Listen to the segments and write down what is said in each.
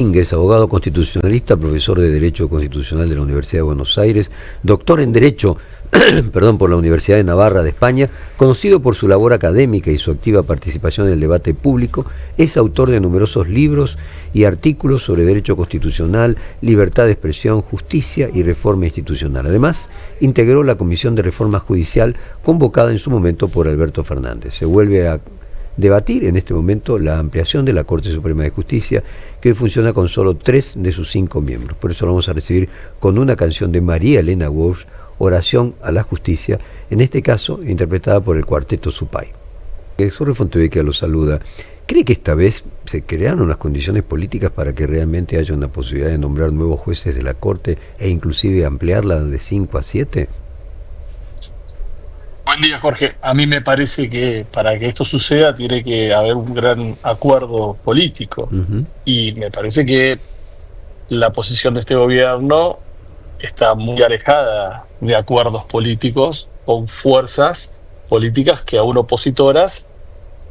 Es abogado constitucionalista, profesor de Derecho Constitucional de la Universidad de Buenos Aires, doctor en Derecho por la Universidad de Navarra de España, conocido por su labor académica y su activa participación en el debate público. Es autor de numerosos libros y artículos sobre derecho constitucional, libertad de expresión, justicia y reforma institucional. Además, integró la Comisión de Reforma Judicial convocada en su momento por Alberto Fernández. Se vuelve a debatir en este momento la ampliación de la Corte Suprema de Justicia, que hoy funciona con solo 3 de sus 5 miembros. Por eso lo vamos a recibir con una canción de María Elena Walsh, Oración a la Justicia, en este caso interpretada por el cuarteto Supay. Jorge Fontevecchia lo saluda. ¿Cree que esta vez se crearon las condiciones políticas para que realmente haya una posibilidad de nombrar nuevos jueces de la Corte e inclusive ampliarla de 5 a 7? Buen día, Jorge. A mí me parece que para que esto suceda tiene que haber un gran acuerdo político. Y me parece que la posición de este gobierno está muy alejada de acuerdos políticos con fuerzas políticas que aún opositoras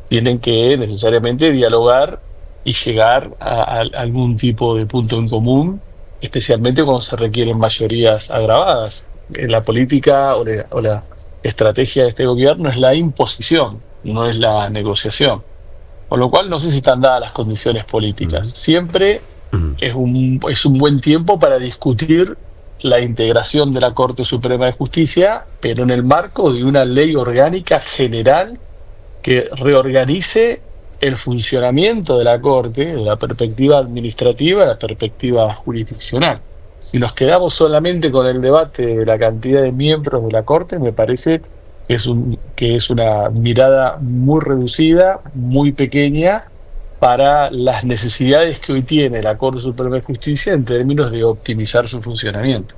tienen que necesariamente dialogar y llegar a algún tipo de punto en común, especialmente cuando se requieren mayorías agravadas. En la política o la estrategia de este gobierno es la imposición, no es la negociación. Con lo cual no sé si están dadas las condiciones políticas. Siempre es un buen tiempo para discutir la integración de la Corte Suprema de Justicia, pero en el marco de una ley orgánica general que reorganice el funcionamiento de la Corte, de la perspectiva administrativa a la perspectiva jurisdiccional. Si nos quedamos solamente con el debate de la cantidad de miembros de la Corte, me parece que es una mirada muy reducida, muy pequeña, para las necesidades que hoy tiene la Corte Suprema de Justicia en términos de optimizar su funcionamiento.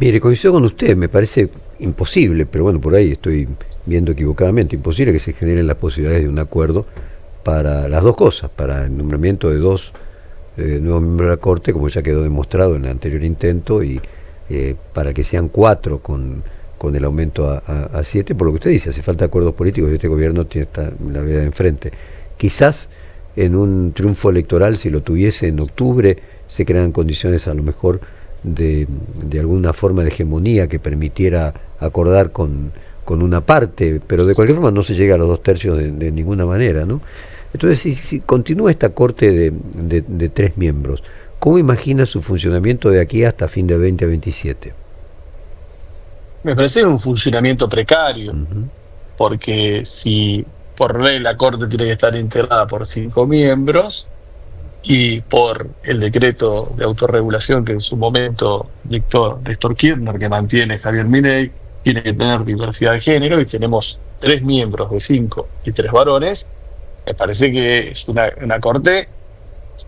Mire, coincido con usted, me parece imposible, pero bueno, por ahí estoy viendo equivocadamente, imposible que se generen las posibilidades de un acuerdo para las dos cosas, para el nombramiento de 2 nuevos miembros de la Corte, como ya quedó demostrado en el anterior intento, y para que sean 4 con el aumento a 7, por lo que usted dice, hace falta acuerdos políticos y este gobierno tiene la vereda de enfrente. Quizás en un triunfo electoral, si lo tuviese en octubre, se crean condiciones a lo mejor de alguna forma de hegemonía que permitiera acordar con una parte, pero de cualquier forma no se llega a los 2/3 de ninguna manera, ¿no? Entonces, si continúa esta Corte de 3 miembros, ¿cómo imagina su funcionamiento de aquí hasta fin de 2027? Me parece un funcionamiento precario, porque si por ley la Corte tiene que estar integrada por 5 miembros y por el decreto de autorregulación que en su momento dictó Néstor Kirchner, que mantiene Javier Milei, tiene que tener diversidad de género y tenemos 3 miembros de 5 y 3 varones, me parece que es una Corte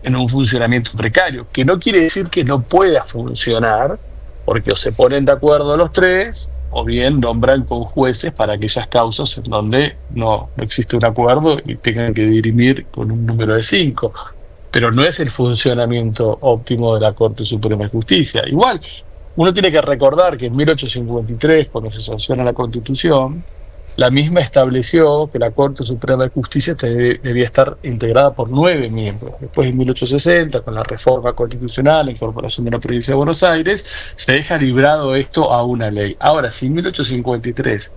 en un funcionamiento precario, que no quiere decir que no pueda funcionar, porque o se ponen de acuerdo los 3, o bien nombran con jueces para aquellas causas en donde no existe un acuerdo y tengan que dirimir con un número de 5. Pero no es el funcionamiento óptimo de la Corte Suprema de Justicia. Igual, uno tiene que recordar que en 1853, cuando se sanciona la Constitución, la misma estableció que la Corte Suprema de Justicia debía estar integrada por 9 miembros. Después, en 1860, con la reforma constitucional, la incorporación de la provincia de Buenos Aires, se deja librado esto a una ley. Ahora, si en 1853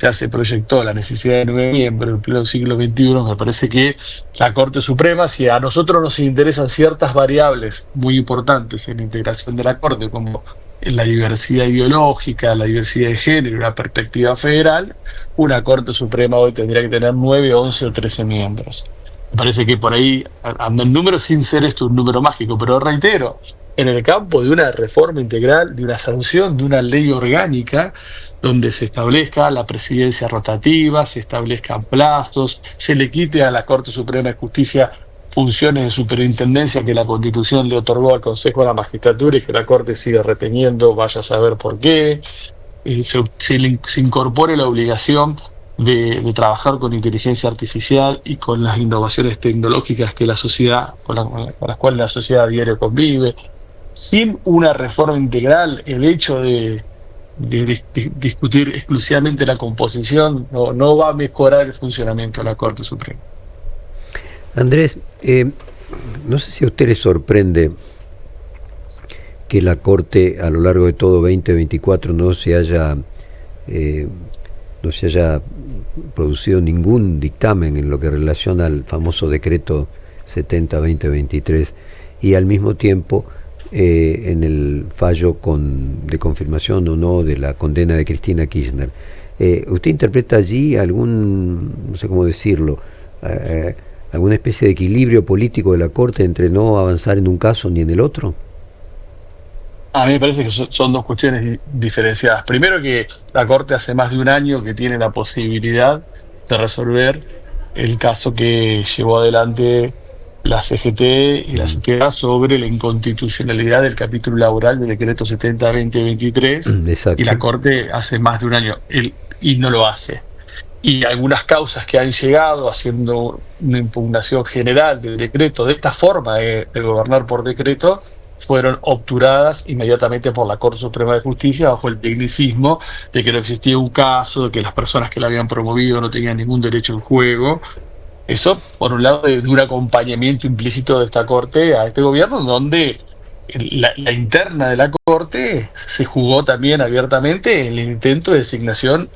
ya se proyectó la necesidad de 9 miembros en pleno siglo XXI, me parece que la Corte Suprema, si a nosotros nos interesan ciertas variables muy importantes en la integración de la Corte, como la diversidad ideológica, la diversidad de género y la perspectiva federal, una Corte Suprema hoy tendría que tener 9, 11 o 13 miembros. Me parece que por ahí anda el número sin ser esto un número mágico, pero reitero, en el campo de una reforma integral, de una sanción, de una ley orgánica, donde se establezca la presidencia rotativa, se establezcan plazos, se le quite a la Corte Suprema de Justicia funciones de superintendencia que la Constitución le otorgó al Consejo de la Magistratura y que la Corte sigue reteniendo, vaya a saber por qué, se incorpore la obligación de trabajar con inteligencia artificial y con las innovaciones tecnológicas que la sociedad, con las cuales la sociedad diario convive. Sin una reforma integral, el hecho de discutir exclusivamente la composición no va a mejorar el funcionamiento de la Corte Suprema. Andrés, no sé si a usted le sorprende que la Corte a lo largo de todo 2024 no se haya producido ningún dictamen en lo que relaciona al famoso decreto 70-2023, y al mismo tiempo en el fallo de confirmación o no de la condena de Cristina Kirchner. ¿Usted interpreta allí no sé cómo decirlo, alguna especie de equilibrio político de la Corte entre no avanzar en un caso ni en el otro? A mí me parece que son dos cuestiones diferenciadas. Primero, que la Corte hace más de un año que tiene la posibilidad de resolver el caso que llevó adelante la CGT y la CTA sobre la inconstitucionalidad del capítulo laboral del decreto 70-2023. Exacto. Y la Corte hace más de un año y no lo hace. Y algunas causas que han llegado haciendo una impugnación general del decreto, de esta forma de gobernar por decreto, fueron obturadas inmediatamente por la Corte Suprema de Justicia bajo el tecnicismo de que no existía un caso, de que las personas que la habían promovido no tenían ningún derecho en juego. Eso, por un lado, de un acompañamiento implícito de esta Corte a este gobierno, donde la interna de la Corte se jugó también abiertamente en el intento de designación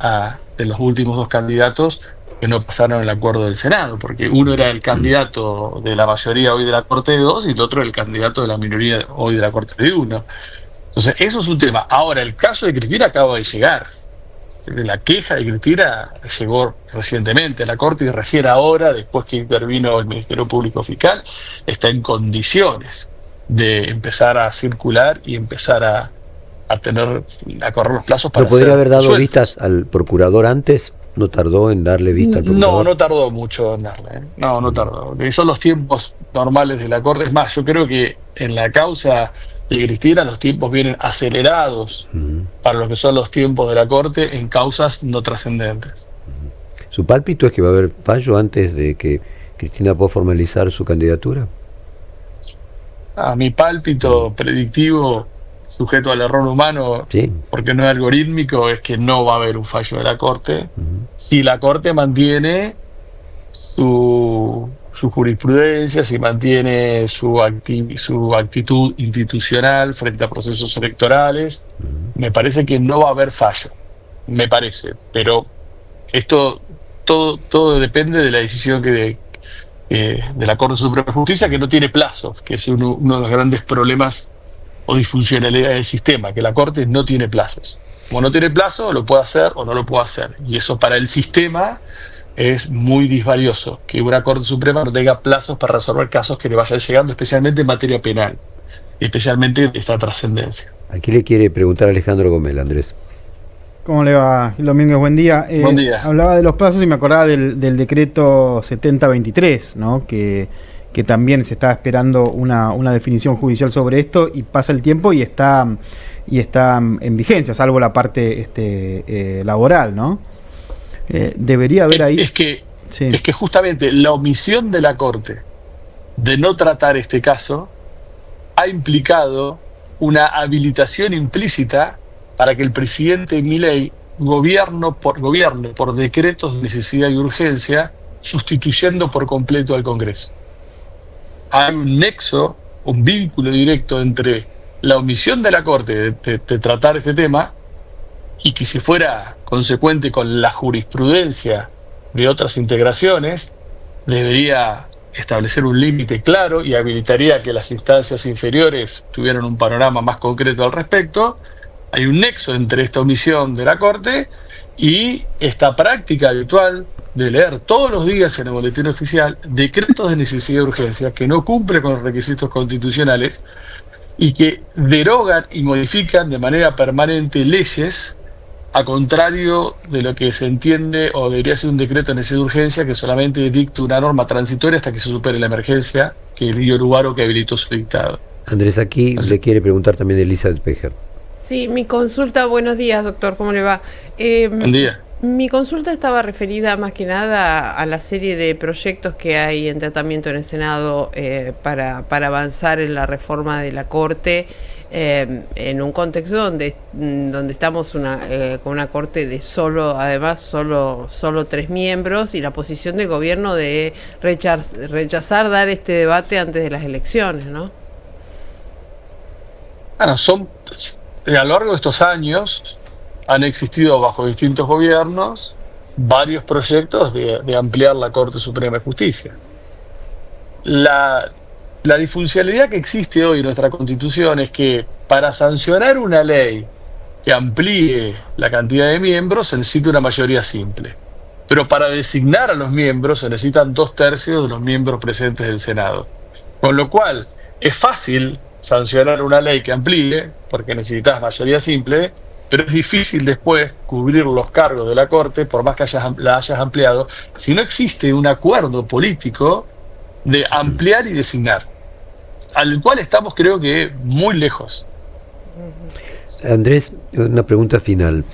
de los últimos dos candidatos que no pasaron el acuerdo del Senado, porque uno era el candidato de la mayoría hoy de la Corte de 2 y el otro el candidato de la minoría hoy de la Corte de 1. Entonces, eso es un tema. Ahora, el caso de Cristina acaba de llegar. La queja de Cristina llegó recientemente a la Corte y recién ahora, después que intervino el Ministerio Público Fiscal, está en condiciones de empezar a circular y empezar a correr los plazos para... ¿No podría haber dado vistas al procurador antes? ¿No tardó en darle vista al procurador? No tardó mucho en darle. No tardó. Son los tiempos normales de la Corte. Es más, yo creo que en la causa de Cristina los tiempos vienen acelerados para lo que son los tiempos de la Corte en causas no trascendentes. ¿Su pálpito es que va a haber fallo antes de que Cristina pueda formalizar su candidatura? Mi pálpito predictivo, sujeto al error humano, sí, porque no es algorítmico, es que no va a haber un fallo de la Corte. Si la Corte mantiene su jurisprudencia, si mantiene su actitud institucional frente a procesos electorales, me parece que no va a haber fallo. Me parece, pero esto todo depende de la decisión de la Corte Suprema de Justicia, que no tiene plazos, que es uno de los grandes problemas o disfuncionalidad del sistema, que la Corte no tiene plazos. Como no tiene plazo, lo puede hacer o no lo puede hacer. Y eso para el sistema es muy disvalioso, que una Corte Suprema no tenga plazos para resolver casos que le vayan llegando, especialmente en materia penal, y especialmente de esta trascendencia. Aquí le quiere preguntar Alejandro Gomel, Andrés. ¿Cómo le va, Domínguez? Buen día. Buen día. Hablaba de los plazos y me acordaba del decreto 70-23, ¿no? Que también se está esperando una definición judicial sobre esto, y pasa el tiempo y está en vigencia, salvo la parte laboral, ¿no? Debería haber ahí... Es que justamente la omisión de la Corte de no tratar este caso ha implicado una habilitación implícita para que el presidente Milei gobierne por decretos de necesidad y urgencia, sustituyendo por completo al Congreso. Hay un nexo, un vínculo directo entre la omisión de la Corte de tratar este tema, y que si fuera consecuente con la jurisprudencia de otras integraciones, debería establecer un límite claro y habilitaría que las instancias inferiores tuvieran un panorama más concreto al respecto. Hay un nexo entre esta omisión de la Corte y esta práctica habitual de leer todos los días en el boletín oficial decretos de necesidad y urgencia que no cumplen con los requisitos constitucionales y que derogan y modifican de manera permanente leyes, a contrario de lo que se entiende o debería ser un decreto de necesidad y urgencia que solamente dicta una norma transitoria hasta que se supere la emergencia que el Urubaro que habilitó su dictado. Andrés, aquí le quiere preguntar también Elizabeth Pejer. Sí, mi consulta, buenos días, doctor, ¿cómo le va? Buen día. Mi consulta estaba referida más que nada a la serie de proyectos que hay en tratamiento en el Senado para avanzar en la reforma de la Corte, en un contexto donde estamos con una Corte de solo 3 miembros, y la posición del gobierno de rechazar dar este debate antes de las elecciones, ¿no? Bueno, a lo largo de estos años han existido bajo distintos gobiernos varios proyectos de ampliar la Corte Suprema de Justicia. La disfuncionalidad que existe hoy en nuestra Constitución es que para sancionar una ley que amplíe la cantidad de miembros se necesita una mayoría simple. Pero para designar a los miembros se necesitan 2/3 de los miembros presentes del Senado. Con lo cual es fácil sancionar una ley que amplíe, porque necesitas mayoría simple, pero es difícil después cubrir los cargos de la Corte, por más que la hayas ampliado, si no existe un acuerdo político de ampliar y designar, al cual estamos, creo que, muy lejos. Andrés, una pregunta final.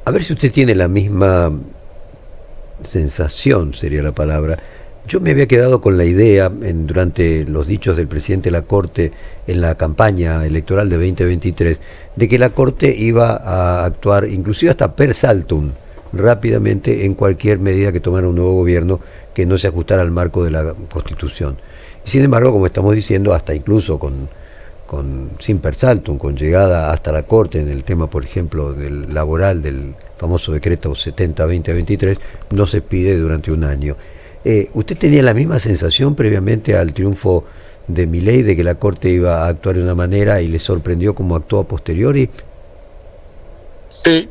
A ver si usted tiene la misma sensación, sería la palabra. Yo me había quedado con la idea, durante los dichos del presidente de la Corte en la campaña electoral de 2023, de que la Corte iba a actuar, inclusive hasta per saltum, rápidamente en cualquier medida que tomara un nuevo gobierno que no se ajustara al marco de la Constitución. Y sin embargo, como estamos diciendo, hasta incluso sin per saltum, con llegada hasta la Corte en el tema, por ejemplo, del laboral, del famoso decreto 70-2023, no se pide durante un año. ¿Usted tenía la misma sensación previamente al triunfo de Milei de que la Corte iba a actuar de una manera y le sorprendió cómo actuó a posteriori? Sí,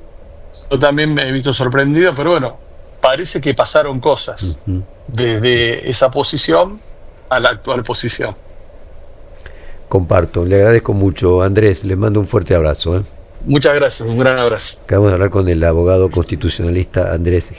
yo también me he visto sorprendido, pero bueno, parece que pasaron cosas desde esa posición a la actual posición. Comparto, le agradezco mucho. Andrés, le mando un fuerte abrazo. Muchas gracias, un gran abrazo. Acabamos de hablar con el abogado constitucionalista Andrés